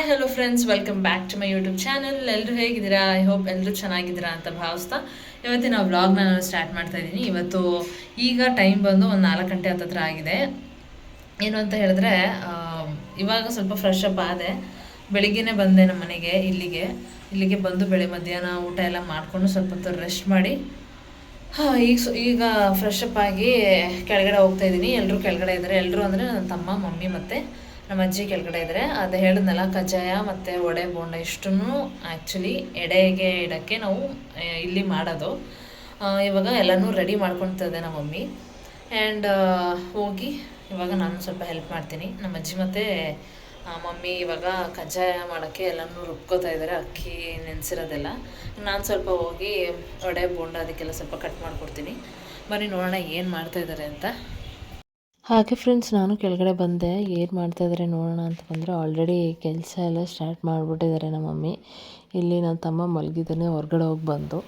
Hi hello friends, welcome back to my YouTube channel. ಎಲ್ಲರೂ ಹೇಗಿದ್ದೀರಾ? I hope ಎಲ್ಲರೂ ಚೆನ್ನಾಗಿದ್ದೀರಾ ಅಂತ ಭಾವಿಸ್ತಾ ಇವತ್ತಿನ ವ್ಲಾಗ್ನ ನಾನು ಸ್ಟಾರ್ಟ್ ಮಾಡ್ತಾ ಇದ್ದೀನಿ. ಇವತ್ತು ಈಗ ಟೈಮ್ ಬಂದು ಒಂದು 4 ಗಂಟೆ ಹತ್ತತ್ರ ಆಗಿದೆ. ಏನು ಅಂತ ಹೇಳಿದ್ರೆ ಇವಾಗ ಸ್ವಲ್ಪ ಫ್ರೆಶ್ ಅಪ್ ಆದೆ. ಬೆಳಿಗ್ಗೆನೇ ಬಂದೆ ನಮ್ಮ ಮನೆಗೆ, ಇಲ್ಲಿಗೆ ಬಂದು ಮಧ್ಯಾಹ್ನ ಊಟ ಎಲ್ಲ ಮಾಡಿಕೊಂಡು ಸ್ವಲ್ಪ ಹೊತ್ತು ರೆಸ್ಟ್ ಮಾಡಿ ಈಗ ಫ್ರೆಶ್ ಅಪ್ ಆಗಿ ಕೆಳಗಡೆ ಹೋಗ್ತಾ ಇದ್ದೀನಿ. ಎಲ್ಲರೂ ಕೆಳಗಡೆ ಇದ್ದಾರೆ. ಎಲ್ಲರೂ ಅಂದರೆ ನನ್ನ ತಮ್ಮ, ಮಮ್ಮಿ ಮತ್ತು ನಮ್ಮ ಅಜ್ಜಿ ಕೆಳಗಡೆ ಇದ್ದಾರೆ. ಅದು ಹೇಳಿದ್ನಲ್ಲ, ಕಜ್ಜಾಯ ಮತ್ತು ವಡೆ ಬೋಂಡ ಇಷ್ಟನ್ನು ಆ್ಯಕ್ಚುಲಿ ಎಡೆಗೆ ಇಡೋಕ್ಕೆ ನಾವು ಇಲ್ಲಿ ಮಾಡೋದು. ಇವಾಗ ಎಲ್ಲನೂ ರೆಡಿ ಮಾಡ್ಕೊಳ್ತದೆ ನಮ್ಮ ಮಮ್ಮಿ. ಆ್ಯಂಡ್ ಹೋಗಿ ಇವಾಗ ನಾನು ಸ್ವಲ್ಪ ಹೆಲ್ಪ್ ಮಾಡ್ತೀನಿ. ನಮ್ಮ ಅಜ್ಜಿ ಮತ್ತು ಮಮ್ಮಿ ಇವಾಗ ಕಜ್ಜಾಯ ಮಾಡೋಕ್ಕೆ ಎಲ್ಲನೂ ರುಬ್ಕೋತಾ ಇದ್ದಾರೆ, ಅಕ್ಕಿ ನೆನೆಸಿರೋದೆಲ್ಲ. ನಾನು ಸ್ವಲ್ಪ ಹೋಗಿ ವಡೆ ಬೋಂಡ ಅದಕ್ಕೆಲ್ಲ ಸ್ವಲ್ಪ ಕಟ್ ಮಾಡಿಕೊಡ್ತೀನಿ. ಬನ್ನಿ ನೋಡೋಣ ಏನು ಮಾಡ್ತಾಯಿದ್ದಾರೆ ಅಂತ. ಹಾಗೆ ಫ್ರೆಂಡ್ಸ್, ನಾನು ಕೆಳಗಡೆ ಬಂದೆ. ಏನು ಮಾಡ್ತಾಯಿದ್ದಾರೆ ನೋಡೋಣ ಅಂತ ಬಂದರೆ ಆಲ್ರೆಡಿ ಕೆಲಸ ಎಲ್ಲ ಸ್ಟಾರ್ಟ್ ಮಾಡಿಬಿಟ್ಟಿದ್ದಾರೆ ನಮ್ಮ ಮಮ್ಮಿ. ಇಲ್ಲಿ ನನ್ನ ತಮ್ಮ ಮಲಗಿದ್ದಾನೆ, ಹೊರಗಡೆ ಹೋಗಿ ಬಂದು.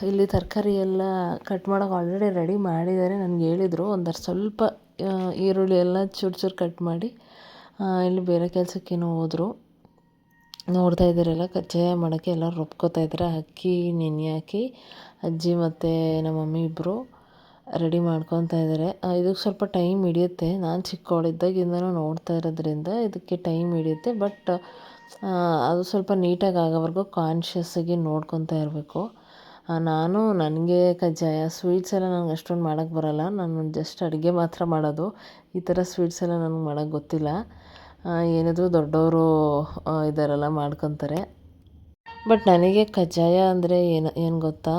ಇಲ್ಲಿ ತರಕಾರಿ ಎಲ್ಲ ಕಟ್ ಮಾಡೋಕೆ ಆಲ್ರೆಡಿ ರೆಡಿ ಮಾಡಿದ್ದಾರೆ. ನನಗೆ ಹೇಳಿದರು ಒಂದಷ್ಟು ಸ್ವಲ್ಪ ಈರುಳ್ಳಿ ಎಲ್ಲ ಚೂರು ಕಟ್ ಮಾಡಿ ಇಲ್ಲಿ ಬೇರೆ ಕೆಲಸಕ್ಕೇನೋ ಹೋದರು. ನೋಡ್ತಾ ಇದ್ದಾರೆಲ್ಲ ಕಜ್ಜಾಯ ಮಾಡೋಕ್ಕೆ ಎಲ್ಲ ರುಬ್ಕೋತಾ ಇದ್ದಾರೆ. ಅಕ್ಕಿ ನೆನೆ ಹಾಕಿ ಅಜ್ಜಿ ಮತ್ತು ನಮ್ಮ ಮಮ್ಮಿ ಇಬ್ಬರು ರೆಡಿ ಮಾಡ್ಕೊತಾ ಇದ್ದಾರೆ. ಇದಕ್ಕೆ ಸ್ವಲ್ಪ ಟೈಮ್ ಹಿಡಿಯುತ್ತೆ. ನಾನು ಚಿಕ್ಕವಳಿದ್ದಾಗಿಂದನೂ ನೋಡ್ತಾ ಇರೋದ್ರಿಂದ ಇದಕ್ಕೆ ಟೈಮ್ ಹಿಡಿಯುತ್ತೆ. ಬಟ್ ಅದು ಸ್ವಲ್ಪ ನೀಟಾಗಿ ಆಗೋವರೆಗೂ ಕಾನ್ಷಿಯಸ್ಸಾಗಿ ನೋಡ್ಕೊತಾ ಇರಬೇಕು. ನನಗೆ ಕಜ್ಜಾಯ ಸ್ವೀಟ್ಸ್ ಎಲ್ಲ ನನಗೆ ಅಷ್ಟೊಂದು ಮಾಡೋಕ್ಕೆ ಬರೋಲ್ಲ. ನಾನು ಜಸ್ಟ್ ಅಡುಗೆ ಮಾತ್ರ ಮಾಡೋದು. ಈ ಥರ ಸ್ವೀಟ್ಸ್ ಎಲ್ಲ ನನಗೆ ಮಾಡೋಕ್ಕೆ ಗೊತ್ತಿಲ್ಲ. ಏನಿದ್ರು ದೊಡ್ಡವರು ಇದ್ದಾರಲ್ಲ ಮಾಡ್ಕೊತಾರೆ. ಬಟ್ ನನಗೆ ಕಜ್ಜಾಯ ಅಂದರೆ ಏನು ಗೊತ್ತಾ,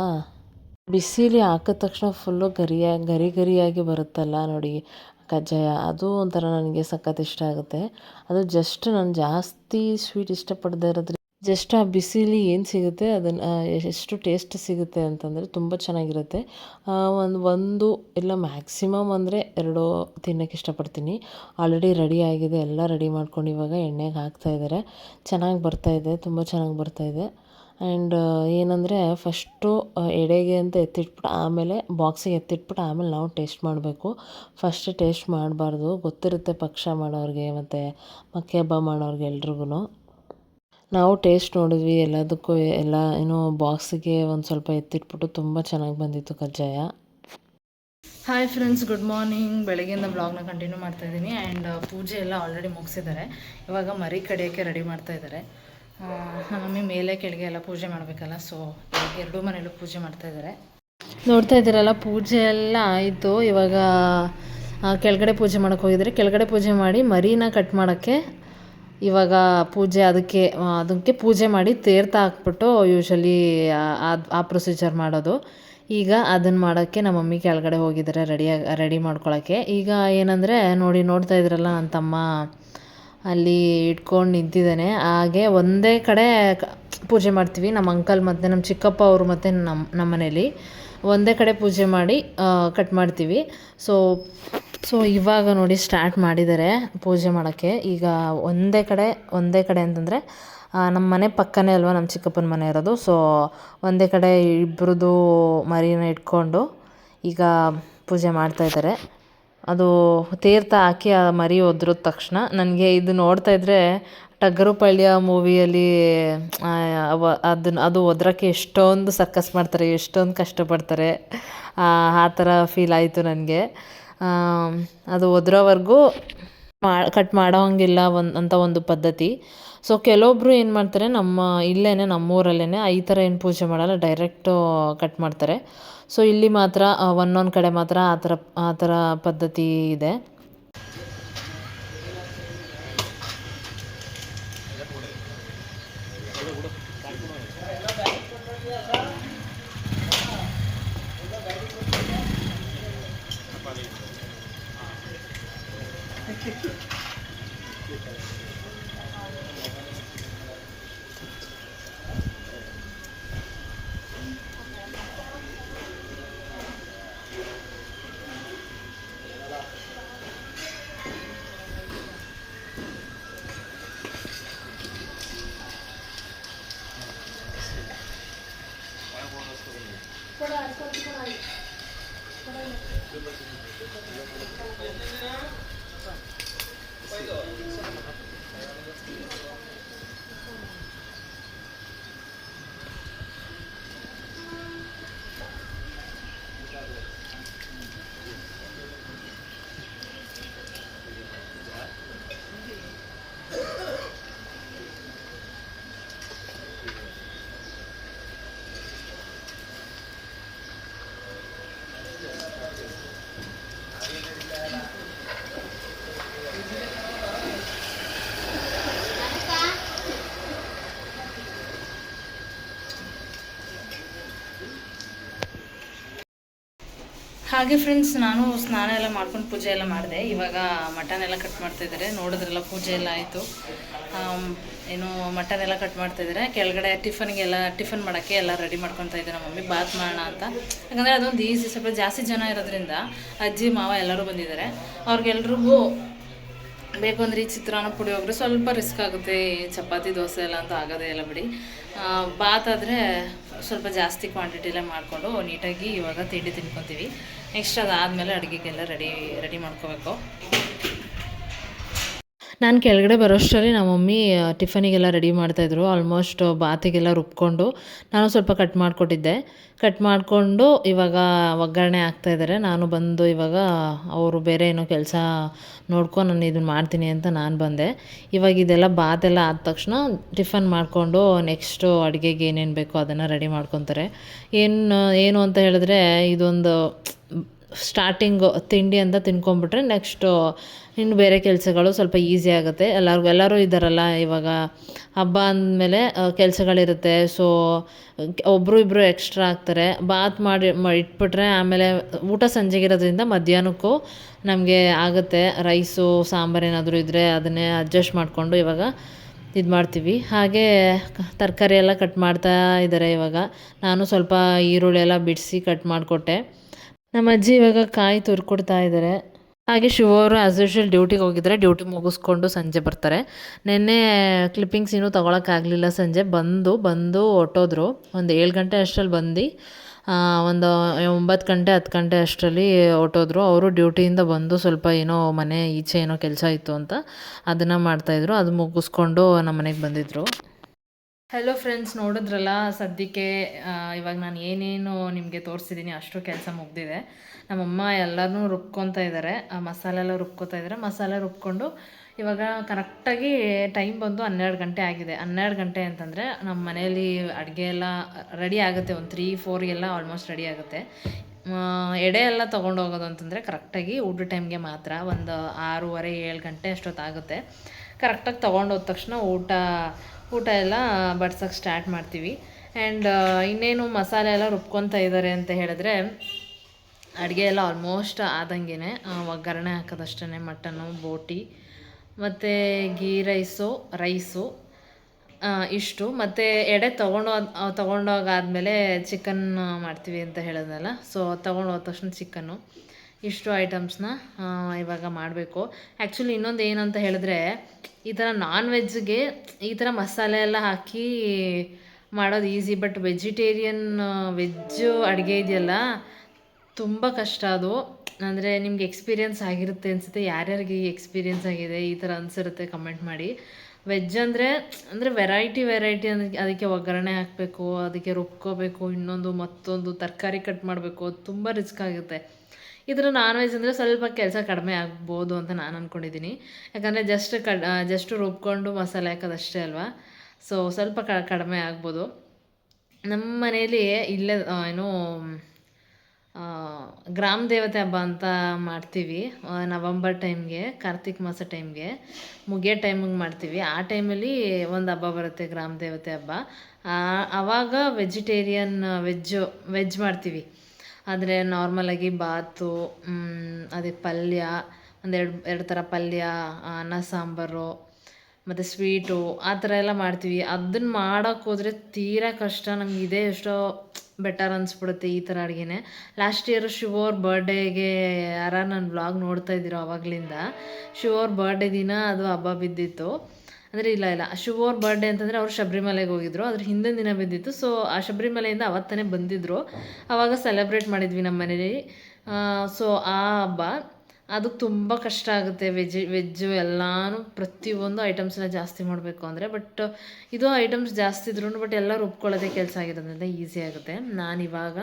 ಬಿಸಿಲಿ ಹಾಕಿದ ತಕ್ಷಣ ಫುಲ್ಲು ಗರಿಯಾಗಿ ಬರುತ್ತಲ್ಲ ನೋಡಿ ಕಜ್ಜಾಯ, ಅದು ಒಂಥರ ನನಗೆ ಸಖತ್ ಇಷ್ಟ ಆಗುತ್ತೆ. ಅದು ಜಸ್ಟ್ ನಾನು ಜಾಸ್ತಿ ಸ್ವೀಟ್ ಇಷ್ಟಪಡದೇ ಇರೋದ್ರಿಂದ ಜಸ್ಟ್ ಆ ಬಿಸಿಲಿ ಏನು ಸಿಗುತ್ತೆ ಅದನ್ನು ಎಷ್ಟು ಟೇಸ್ಟ್ ಸಿಗುತ್ತೆ ಅಂತಂದರೆ ತುಂಬ ಚೆನ್ನಾಗಿರುತ್ತೆ. ಒಂದು ಇಲ್ಲ ಮ್ಯಾಕ್ಸಿಮಮ್ ಅಂದರೆ 2 ತಿನ್ನೋಕ್ಕೆ ಇಷ್ಟಪಡ್ತೀನಿ. ಆಲ್ರೆಡಿ ರೆಡಿ ಆಗಿದೆ, ಎಲ್ಲ ರೆಡಿ ಮಾಡ್ಕೊಂಡು ಇವಾಗ ಎಣ್ಣೆಗೆ ಹಾಕ್ತಾಯಿದ್ದಾರೆ. ಚೆನ್ನಾಗಿ ಬರ್ತಾಯಿದೆ, ತುಂಬ ಚೆನ್ನಾಗಿ ಬರ್ತಾಯಿದೆ. ಆ್ಯಂಡ್ ಏನಂದರೆ ಫಸ್ಟು ಎಡೆಗೆ ಅಂತ ಎತ್ತಿಟ್ಬಿಟ್ಟು ಆಮೇಲೆ ಬಾಕ್ಸಿಗೆ ಎತ್ತಿಟ್ಬಿಟ್ಟು ಆಮೇಲೆ ನಾವು ಟೇಸ್ಟ್ ಮಾಡಬೇಕು. ಫಸ್ಟ್ ಟೇಸ್ಟ್ ಮಾಡಬಾರ್ದು, ಗೊತ್ತಿರುತ್ತೆ ಪಕ್ಷ ಮಾಡೋರಿಗೆ ಮತ್ತು ಮಕ್ಕೆ ಹಬ್ಬ ಮಾಡೋರಿಗೆ ಎಲ್ರಿಗೂ. ನಾವು ಟೇಸ್ಟ್ ನೋಡಿದ್ವಿ ಎಲ್ಲದಕ್ಕೂ, ಎಲ್ಲ ಏನೋ ಬಾಕ್ಸಿಗೆ ಒಂದು ಸ್ವಲ್ಪ ಎತ್ತಿಟ್ಬಿಟ್ಟು ತುಂಬ ಚೆನ್ನಾಗಿ ಬಂದಿತ್ತು ಕಜ್ಜಾಯ. Hi friends, good morning. ಬೆಳಗ್ಗೆಯಿಂದ ಬ್ಲಾಗ್ನ ಕಂಟಿನ್ಯೂ ಮಾಡ್ತಾಯಿದ್ದೀನಿ. ಆ್ಯಂಡ್ ಪೂಜೆ ಎಲ್ಲ ಆಲ್ರೆಡಿ ಮುಗಿಸಿದ್ದಾರೆ. ಇವಾಗ ಮರಿ ಕಡಿಯೋಕ್ಕೆ ರೆಡಿ ಮಾಡ್ತಾಯಿದ್ದಾರೆ. ನಮ್ಮ ಮಮ್ಮಿ ಮೇಲೆ ಕೆಳಗೆ ಎಲ್ಲ ಪೂಜೆ ಮಾಡಬೇಕಲ್ಲ, ಸೊ ಎರಡೂ ಮನೆಯಲ್ಲೂ ಪೂಜೆ ಮಾಡ್ತಾಯಿದ್ದಾರೆ. ನೋಡ್ತಾ ಇದ್ದೀರಲ್ಲ, ಪೂಜೆ ಎಲ್ಲ ಆಯಿತು. ಇವಾಗ ಕೆಳಗಡೆ ಪೂಜೆ ಮಾಡೋಕ್ಕೆ ಹೋಗಿದ್ದಾರೆ. ಕೆಳಗಡೆ ಪೂಜೆ ಮಾಡಿ ಮರಿನ ಕಟ್ ಮಾಡೋಕ್ಕೆ ಇವಾಗ ಅದಕ್ಕೆ ಪೂಜೆ ಮಾಡಿ ತೀರ್ಥ ಹಾಕ್ಬಿಟ್ಟು ಯೂಶ್ವಲಿ ಆ ಪ್ರೊಸೀಜರ್ ಮಾಡೋದು. ಈಗ ಅದನ್ನು ಮಾಡೋಕ್ಕೆ ನಮ್ಮ ಮಮ್ಮಿ ಕೆಳಗಡೆ ಹೋಗಿದ್ದಾರೆ ರೆಡಿ ಮಾಡ್ಕೊಳ್ಳೋಕ್ಕೆ. ಈಗ ಏನಂದರೆ ನೋಡ್ತಾ ಇದ್ದೀರಲ್ಲ, ನನ್ನ ತಮ್ಮ ಅಲ್ಲಿ ಇಟ್ಕೊಂಡು ನಿಂತಿದ್ದಾನೆ. ಹಾಗೆ ಒಂದೇ ಕಡೆ ಪೂಜೆ ಮಾಡ್ತೀವಿ. ನಮ್ಮ ಅಂಕಲ್ ಮತ್ತು ನಮ್ಮ ಚಿಕ್ಕಪ್ಪ ಅವರು ಮತ್ತು ನಮ್ಮ ಮನೇಲಿ ಒಂದೇ ಕಡೆ ಪೂಜೆ ಮಾಡಿ ಕಟ್ ಮಾಡ್ತೀವಿ. ಸೊ ಇವಾಗ ನೋಡಿ ಸ್ಟಾರ್ಟ್ ಮಾಡಿದ್ದಾರೆ ಪೂಜೆ ಮಾಡೋಕ್ಕೆ. ಈಗ ಒಂದೇ ಕಡೆ ಅಂತಂದರೆ ನಮ್ಮ ಮನೆ ಪಕ್ಕನೇ ಅಲ್ವಾ ನಮ್ಮ ಚಿಕ್ಕಪ್ಪನ ಮನೆ ಇರೋದು. ಸೊ ಒಂದೇ ಕಡೆ ಇಬ್ಬರದು ಮರಿನ ಇಟ್ಕೊಂಡು ಈಗ ಪೂಜೆ ಮಾಡ್ತಾಯಿದ್ದಾರೆ. ಅದು ತೀರ್ಥ ಹಾಕಿ ಆ ಮರಿ ಒದ್ರದ ತಕ್ಷಣ ನನಗೆ ಇದು ನೋಡ್ತಾ ಇದ್ದರೆ ಟಗರು ಪಳ್ಯ ಮೂವಿಯಲ್ಲಿ ಅದು ಒದ್ರೋಕ್ಕೆ ಎಷ್ಟೊಂದು ಸರ್ಕಸ್ ಮಾಡ್ತಾರೆ, ಎಷ್ಟೊಂದು ಕಷ್ಟಪಡ್ತಾರೆ, ಆ ಥರ ಫೀಲ್ ಆಯಿತು ನನಗೆ. ಅದು ಒದ್ರೋವರೆಗೂ ಕಟ್ ಮಾಡೋಂಗಿಲ್ಲ ಅಂತ ಒಂದು ಪದ್ಧತಿ. ಸೊ ಕೆಲವೊಬ್ಬರು ಏನು ಮಾಡ್ತಾರೆ, ನಮ್ಮೂರಲ್ಲೇ ಈ ಥರ ಏನು ಪೂಜೆ ಮಾಡಲ್ಲ, ಡೈರೆಕ್ಟು ಕಟ್ ಮಾಡ್ತಾರೆ. ಸೊ ಇಲ್ಲಿ ಮಾತ್ರ ಒಂದೊಂದು ಕಡೆ ಮಾತ್ರ ಆ ಥರ ಪದ್ಧತಿ ಇದೆ. ಹಾಗೆ ಫ್ರೆಂಡ್ಸ್, ನಾನು ಸ್ನಾನ ಎಲ್ಲ ಮಾಡ್ಕೊಂಡು ಪೂಜೆ ಎಲ್ಲ ಮಾಡಿದೆ. ಇವಾಗ ಮಟನ್ ಎಲ್ಲ ಕಟ್ ಮಾಡ್ತಾಯಿದ್ದಾರೆ, ನೋಡಿದ್ರಲ್ಲ ಪೂಜೆ ಎಲ್ಲ ಆಯಿತು. ಏನು ಮಟನ್ ಎಲ್ಲ ಕಟ್ ಮಾಡ್ತಾಯಿದ್ದಾರೆ. ಕೆಳಗಡೆ ಟಿಫನ್ ಮಾಡೋಕ್ಕೆ ಎಲ್ಲ ರೆಡಿ ಮಾಡ್ಕೊತಾ ಇದ್ದಾರೆ ನಮ್ಮ ಮಮ್ಮಿ, ಬಾತ್ ಮಾಡೋಣ ಅಂತ. ಯಾಕಂದರೆ ಅದೊಂದು ಈಸಿ, ಸ್ವಲ್ಪ ಜಾಸ್ತಿ ಜನ ಇರೋದ್ರಿಂದ ಅಜ್ಜಿ ಮಾವ ಎಲ್ಲರೂ ಬಂದಿದ್ದಾರೆ. ಅವ್ರಿಗೆಲ್ರಿಗೂ ಬೇಕು ಅಂದರೆ ಈ ಚಿತ್ರಾನ್ನ ಪುಳಿಯೋಗರೆ ಸ್ವಲ್ಪ ರಿಸ್ಕ್ ಆಗುತ್ತೆ. ಚಪಾತಿ ದೋಸೆ ಎಲ್ಲ ಅಂತೂ ಆಗೋದೇ ಇಲ್ಲ ಬಿಡಿ. ಬಾತ್ ಆದರೆ ಸ್ವಲ್ಪ ಜಾಸ್ತಿ ಕ್ವಾಂಟಿಟಿಲೇ ಮಾಡಿಕೊಂಡು ನೀಟಾಗಿ ಇವಾಗ ತಿಂಡಿ ತಿನ್ಕೊತೀವಿ. ನೆಕ್ಸ್ಟ್ ಅದಾದಮೇಲೆ ಅಡುಗೆಗೆಲ್ಲ ರೆಡಿ ಮಾಡ್ಕೋಬೇಕು. ನಾನು ಕೆಳಗಡೆ ಬರೋಷ್ಟರಲ್ಲಿ ನಮ್ಮ ಮಮ್ಮಿ ಟಿಫನಿಗೆಲ್ಲ ರೆಡಿ ಮಾಡ್ತಾಯಿದ್ರು. ಆಲ್ಮೋಸ್ಟ್ ಬಾತಿಗೆಲ್ಲ ರುಬ್ಕೊಂಡು ನಾನು ಸ್ವಲ್ಪ ಕಟ್ ಮಾಡಿಕೊಟ್ಟಿದ್ದೆ. ಕಟ್ ಮಾಡಿಕೊಂಡು ಇವಾಗ ಒಗ್ಗರಣೆ ಹಾಕ್ತಾಯಿದ್ದಾರೆ. ನಾನು ಬಂದು ಇವಾಗ ಅವರು ಬೇರೆ ಏನೋ ಕೆಲಸ ನೋಡ್ಕೊಂಡು ನಾನು ಇದನ್ನು ಮಾಡ್ತೀನಿ ಅಂತ ನಾನು ಬಂದೆ. ಇವಾಗ ಇದೆಲ್ಲ ಬಾತೆಲ್ಲ ಆದ ತಕ್ಷಣ ಟಿಫನ್ ಮಾಡಿಕೊಂಡು ನೆಕ್ಸ್ಟು ಅಡುಗೆಗೆ ಏನೇನು ಬೇಕೋ ಅದನ್ನು ರೆಡಿ ಮಾಡ್ಕೊತಾರೆ. ಏನು ಅಂತ ಹೇಳಿದ್ರೆ, ಇದೊಂದು ಸ್ಟಾರ್ಟಿಂಗು ತಿಂಡಿ ಅಂತ ತಿನ್ಕೊಂಬಿಟ್ರೆ ನೆಕ್ಸ್ಟು ಇನ್ನು ಬೇರೆ ಕೆಲಸಗಳು ಸ್ವಲ್ಪ ಈಸಿ ಆಗುತ್ತೆ. ಎಲ್ಲರೂ ಇದ್ದಾರಲ್ಲ, ಇವಾಗ ಹಬ್ಬ ಅಂದಮೇಲೆ ಕೆಲಸಗಳಿರುತ್ತೆ. ಸೊ ಒಬ್ಬರು ಇಬ್ಬರು ಎಕ್ಸ್ಟ್ರಾ ಆಗ್ತಾರೆ. ಬಾತ್ ಮಾಡಿ ಇಟ್ಬಿಟ್ರೆ ಆಮೇಲೆ ಊಟ ಸಂಜೆಗಿರೋದ್ರಿಂದ ಮಧ್ಯಾಹ್ನಕ್ಕೂ ನಮಗೆ ಆಗುತ್ತೆ. ರೈಸು ಸಾಂಬಾರು ಏನಾದರೂ ಇದ್ದರೆ ಅದನ್ನೇ ಅಡ್ಜಸ್ಟ್ ಮಾಡಿಕೊಂಡು ಇವಾಗ ಇದು ಮಾಡ್ತೀವಿ. ಹಾಗೆ ತರಕಾರಿ ಎಲ್ಲ ಕಟ್ ಮಾಡ್ತಾ ಇದ್ದಾರೆ. ಇವಾಗ ನಾನು ಸ್ವಲ್ಪ ಈರುಳ್ಳಿ ಎಲ್ಲ ಬಿಡಿಸಿ ಕಟ್ ಮಾಡಿಕೊಟ್ಟೆ. ನಮ್ಮ ಅಜ್ಜಿ ಇವಾಗ ಕಾಯಿ ತುರ್ಕೊಡ್ತಾ ಇದ್ದಾರೆ. ಹಾಗೆ ಶಿವ ಅವರು ಆ್ಯಸ್ ಯೂಶ್ವಲ್ ಡ್ಯೂಟಿಗೆ ಹೋಗಿದ್ದಾರೆ. ಡ್ಯೂಟಿ ಮುಗಿಸ್ಕೊಂಡು ಸಂಜೆ ಬರ್ತಾರೆ. ನಿನ್ನೆ ಕ್ಲಿಪ್ಪಿಂಗ್ಸ್ ಇನ್ನೂ ತೊಗೊಳಕ್ಕಾಗಲಿಲ್ಲ. ಸಂಜೆ ಬಂದು ಹೊರ್ಟೋದ್ರು. ಒಂದು 7 ಗಂಟೆ ಅಷ್ಟರಲ್ಲಿ ಬಂದು ಒಂದು 9 ಗಂಟೆ 10 ಗಂಟೆ ಅಷ್ಟರಲ್ಲಿ ಹೊರ್ಟೋದ್ರು. ಅವರು ಡ್ಯೂಟಿಯಿಂದ ಬಂದು ಸ್ವಲ್ಪ ಏನೋ ಮನೆ ಈಚೆ ಏನೋ ಕೆಲಸ ಇತ್ತು ಅಂತ ಅದನ್ನು ಮಾಡ್ತಾಯಿದ್ರು. ಅದು ಮುಗಿಸ್ಕೊಂಡು ನಮ್ಮ ಮನೆಗೆ ಬಂದಿದ್ದರು. ಹಲೋ ಫ್ರೆಂಡ್ಸ್, ನೋಡಿದ್ರಲ್ಲ ಸದ್ಯಕ್ಕೆ ಇವಾಗ ನಾನು ಏನೇನು ನಿಮಗೆ ತೋರಿಸಿದ್ದೀನಿ ಅಷ್ಟು ಕೆಲಸ ಮುಗ್ದಿದೆ. ನಮ್ಮಮ್ಮ ಎಲ್ಲನೂ ರುಬ್ಕೊತಾ ಇದ್ದಾರೆ. ಮಸಾಲೆ ಎಲ್ಲ ರುಬ್ಕೊತಾ ಇದ್ದಾರೆ. ಮಸಾಲೆ ರುಬ್ಕೊಂಡು ಇವಾಗ ಕರೆಕ್ಟಾಗಿ ಟೈಮ್ ಬಂದು 12 ಗಂಟೆ ಆಗಿದೆ. 12 ಗಂಟೆ ಅಂತಂದರೆ ನಮ್ಮ ಮನೆಯಲ್ಲಿ ಅಡುಗೆ ಎಲ್ಲ ರೆಡಿ ಆಗುತ್ತೆ. ಒಂದು 3-4 ಎಲ್ಲ ಆಲ್ಮೋಸ್ಟ್ ರೆಡಿ ಆಗುತ್ತೆ. ಎಡೆ ಎಲ್ಲ ತೊಗೊಂಡು ಹೋಗೋದು ಅಂತಂದರೆ ಕರೆಕ್ಟಾಗಿ ಊಟ ಟೈಮ್ಗೆ ಮಾತ್ರ ಒಂದು 6:30-7 ಗಂಟೆ ಅಷ್ಟೊತ್ತಾಗುತ್ತೆ. ಕರೆಕ್ಟಾಗಿ ತೊಗೊಂಡೋದ ತಕ್ಷಣ ಊಟ ಎಲ್ಲ ಬಡ್ಸೋಕ್ಕೆ ಸ್ಟಾರ್ಟ್ ಮಾಡ್ತೀವಿ. ಆ್ಯಂಡ್ ಇನ್ನೇನು ಮಸಾಲೆ ಎಲ್ಲ ರುಬ್ಕೊತಾ ಇದ್ದಾರೆ ಅಂತ ಹೇಳಿದ್ರೆ, ಅಡುಗೆ ಎಲ್ಲ ಆಲ್ಮೋಸ್ಟ್ ಆದಂಗೆ. ಒಗ್ಗರಣೆ ಹಾಕೋದಷ್ಟೇ, ಮಟನ್ನು, ಬೋಟಿ ಮತ್ತು ಗೀ ರೈಸು ಇಷ್ಟು. ಮತ್ತು ಎಡೆ ತೊಗೊಂಡೋಗಾದ್ಮೇಲೆ ಚಿಕನ್ ಮಾಡ್ತೀವಿ ಅಂತ ಹೇಳಿದ್ನಲ್ಲ, ಸೊ ತೊಗೊಂಡೋದ ತಕ್ಷಣ ಚಿಕನ್ನು. ಇಷ್ಟು ಐಟಮ್ಸ್ನ ಇವಾಗ ಮಾಡಬೇಕು. ಆ್ಯಕ್ಚುಲಿ ಇನ್ನೊಂದು ಏನು ಅಂತ ಹೇಳಿದ್ರೆ, ಈ ಥರ ನಾನ್ ವೆಜ್ಗೆ ಈ ಥರ ಮಸಾಲೆ ಎಲ್ಲ ಹಾಕಿ ಮಾಡೋದು ಈಸಿ. ಬಟ್ ವೆಜ್ಜು ಅಡುಗೆ ಇದೆಯಲ್ಲ, ತುಂಬ ಕಷ್ಟ ಅದು. ಅಂದರೆ ನಿಮ್ಗೆ ಎಕ್ಸ್ಪೀರಿಯನ್ಸ್ ಆಗಿರುತ್ತೆ ಅನಿಸುತ್ತೆ. ಯಾರ್ಯಾರಿಗೆ ಎಕ್ಸ್ಪೀರಿಯನ್ಸ್ ಆಗಿದೆ ಈ ಥರ ಅನಿಸಿರುತ್ತೆ ಕಮೆಂಟ್ ಮಾಡಿ. ವೆಜ್ ಅಂದರೆ ವೆರೈಟಿ ಅದಕ್ಕೆ ಒಗ್ಗರಣೆ ಹಾಕಬೇಕು, ಅದಕ್ಕೆ ರುಬ್ಕೋಬೇಕು, ಮತ್ತೊಂದು ತರಕಾರಿ ಕಟ್ ಮಾಡಬೇಕು, ತುಂಬ ರಿಸ್ಕ್ ಆಗುತ್ತೆ. ಇದರ ನಾನ್ ವೆಜ್ ಅಂದರೆ ಸ್ವಲ್ಪ ಕೆಲಸ ಕಡಿಮೆ ಆಗ್ಬೋದು ಅಂತ ನಾನು ಅಂದ್ಕೊಂಡಿದ್ದೀನಿ. ಯಾಕಂದರೆ ಜಸ್ಟ್ ರುಬ್ಕೊಂಡು ಮಸಾಲೆ ಹಾಕೋದಷ್ಟೇ ಅಲ್ವಾ. ಸೊ ಸ್ವಲ್ಪ ಕಡಿಮೆ ಆಗ್ಬೋದು. ನಮ್ಮ ಮನೇಲಿ ಇಲ್ಲೇ ಗ್ರಾಮ ದೇವತೆ ಹಬ್ಬ ಅಂತ ಮಾಡ್ತೀವಿ. ನವಂಬರ್ ಟೈಮ್ಗೆ, ಕಾರ್ತಿಕ್ ಮಾಸ ಟೈಮ್ಗೆ ಮುಗಿಯೋ ಟೈಮಿಗೆ ಮಾಡ್ತೀವಿ. ಆ ಟೈಮಲ್ಲಿ ಒಂದು ಹಬ್ಬ ಬರುತ್ತೆ, ಗ್ರಾಮ ದೇವತೆ ಹಬ್ಬ. ಆವಾಗ ವೆಜ್ ಮಾಡ್ತೀವಿ. ಆದರೆ ನಾರ್ಮಲಾಗಿ ಬಾತು, ಅದಕ್ಕೆ ಪಲ್ಯ, ಎರಡು ಥರ ಪಲ್ಯ, ಅನ್ನ ಸಾಂಬಾರು ಮತ್ತು ಸ್ವೀಟು ಆ ಥರ ಎಲ್ಲ ಮಾಡ್ತೀವಿ. ಅದನ್ನು ಮಾಡೋಕ್ಕೆ ಹೋದರೆ ತೀರಾ ಕಷ್ಟ. ನಮ್ಗೆ ಇದೇ ಎಷ್ಟೋ ಬೆಟರ್ ಅನಿಸ್ಬಿಡುತ್ತೆ ಈ ಥರ ಅಡುಗೆನೇ. ಲಾಸ್ಟ್ ಇಯರ್ ಶಿವೋರ್ ಬರ್ಡೇಗೆ ಯಾರು ನನ್ನ ವ್ಲಾಗ್ ನೋಡ್ತಾ ಇದ್ದೀರೋ ಆವಾಗಲಿಂದ, ಶಿವೋರ್ ಬರ್ಡೇ ದಿನ ಅದು ಹಬ್ಬ ಬಿದ್ದಿತ್ತು. ಅಂದರೆ ಇಲ್ಲ ಶಿವೋರ್ ಬರ್ಡೇ ಅಂತಂದರೆ ಅವರು ಶಬರಿಮಲೆಗೆ ಹೋಗಿದ್ರು, ಅದ್ರ ಹಿಂದಿನ ದಿನ ಬಿದ್ದಿತ್ತು. ಸೊ ಆ ಶಬರಿಮಲೆಯಿಂದ ಅವತ್ತೇ ಬಂದಿದ್ದರು. ಆವಾಗ ಸೆಲೆಬ್ರೇಟ್ ಮಾಡಿದ್ವಿ ನಮ್ಮ ಮನೇಲಿ. ಸೊ ಆ ಹಬ್ಬ ಅದಕ್ಕೆ ತುಂಬ ಕಷ್ಟ ಆಗುತ್ತೆ. ವೆಜ್ಜು ಎಲ್ಲನೂ ಪ್ರತಿಯೊಂದು ಐಟಮ್ಸನ್ನ ಜಾಸ್ತಿ ಮಾಡಬೇಕು ಅಂದರೆ. ಬಟ್ ಇದು ಐಟಮ್ಸ್ ಜಾಸ್ತಿ ಇದ್ರೂ ಬಟ್ ಎಲ್ಲ ರುಬ್ಕೊಳ್ಳೋದೇ ಕೆಲಸ ಆಗಿರೋದ್ರಿಂದ ಈಸಿ ಆಗುತ್ತೆ. ನಾನಿವಾಗ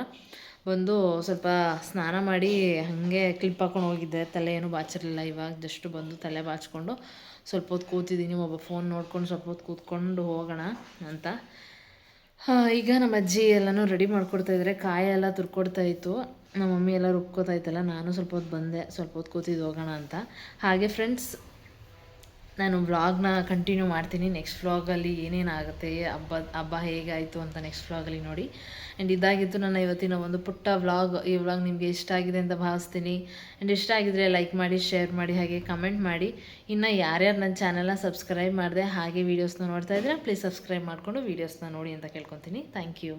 ಬಂದು ಸ್ವಲ್ಪ ಸ್ನಾನ ಮಾಡಿ ಹಾಗೆ ಕ್ಲಿಪ್ ಹಾಕೊಂಡು ಹೋಗಿದ್ದೆ, ತಲೆ ಏನೂ ಬಾಚಿರಲಿಲ್ಲ. ಇವಾಗ ಜಸ್ಟ್ ಬಂದು ತಲೆ ಬಾಚಿಕೊಂಡು ಸ್ವಲ್ಪ ಹೊತ್ತು ಕೂತಿದ್ದೀನಿ. ಫೋನ್ ನೋಡ್ಕೊಂಡು ಸ್ವಲ್ಪ ಹೊತ್ತು ಕೂತ್ಕೊಂಡು ಹೋಗೋಣ ಅಂತ. ಈಗ ನಮ್ಮ ಅಜ್ಜಿ ಎಲ್ಲನೂ ರೆಡಿ ಮಾಡ್ಕೊಡ್ತಾಯಿದ್ರೆ, ಕಾಯಿ ಎಲ್ಲ ತುರ್ಕೊಡ್ತಾಯಿತ್ತು. ನಮ್ಮ ಮಮ್ಮಿ ಎಲ್ಲ ರುಬ್ಕೋತಾಯ್ತಲ್ಲ, ನಾನು ಸ್ವಲ್ಪ ಹೊತ್ತು ಬಂದೆ, ಸ್ವಲ್ಪ ಹೊತ್ತು ಕೂತಿದ್ದು ಹೋಗೋಣ ಅಂತ. ಹಾಗೆ ಫ್ರೆಂಡ್ಸ್, ನಾನು ವ್ಲಾಗ್ನ ಕಂಟಿನ್ಯೂ ಮಾಡ್ತೀನಿ. ನೆಕ್ಸ್ಟ್ ವ್ಲಾಗಲ್ಲಿ ಏನೇನಾಗುತ್ತೆ, ಹಬ್ಬ ಹೇಗಾಯಿತು ಅಂತ ನೆಕ್ಸ್ಟ್ ವ್ಲಾಗಲ್ಲಿ ನೋಡಿ. ಆ್ಯಂಡ್ ಇದಾಗಿತ್ತು ನನ್ನ ಇವತ್ತಿನ ಒಂದು ಪುಟ್ಟ ವ್ಲಾಗ್. ಈ ವ್ಲಾಗ್ ನಿಮಗೆ ಇಷ್ಟ ಆಗಿದೆ ಅಂತ ಭಾವಿಸ್ತೀನಿ. ಆ್ಯಂಡ್ ಇಷ್ಟ ಆಗಿದ್ದರೆ ಲೈಕ್ ಮಾಡಿ, ಶೇರ್ ಮಾಡಿ, ಹಾಗೆ ಕಮೆಂಟ್ ಮಾಡಿ. ಇನ್ನು ಯಾರ್ಯಾರು ನನ್ನ ಚಾನಲ್ನ ಸಬ್ಸ್ಕ್ರೈಬ್ ಮಾಡಿದೆ ಹಾಗೆ ವೀಡಿಯೋಸ್ನ ನೋಡ್ತಾ ಇದ್ದರೆ ಪ್ಲೀಸ್ ಸಬ್ಸ್ಕ್ರೈಬ್ ಮಾಡಿಕೊಂಡು ವೀಡಿಯೋಸ್ನ ನೋಡಿ ಅಂತ ಕೇಳ್ಕೊತೀನಿ. Thank you.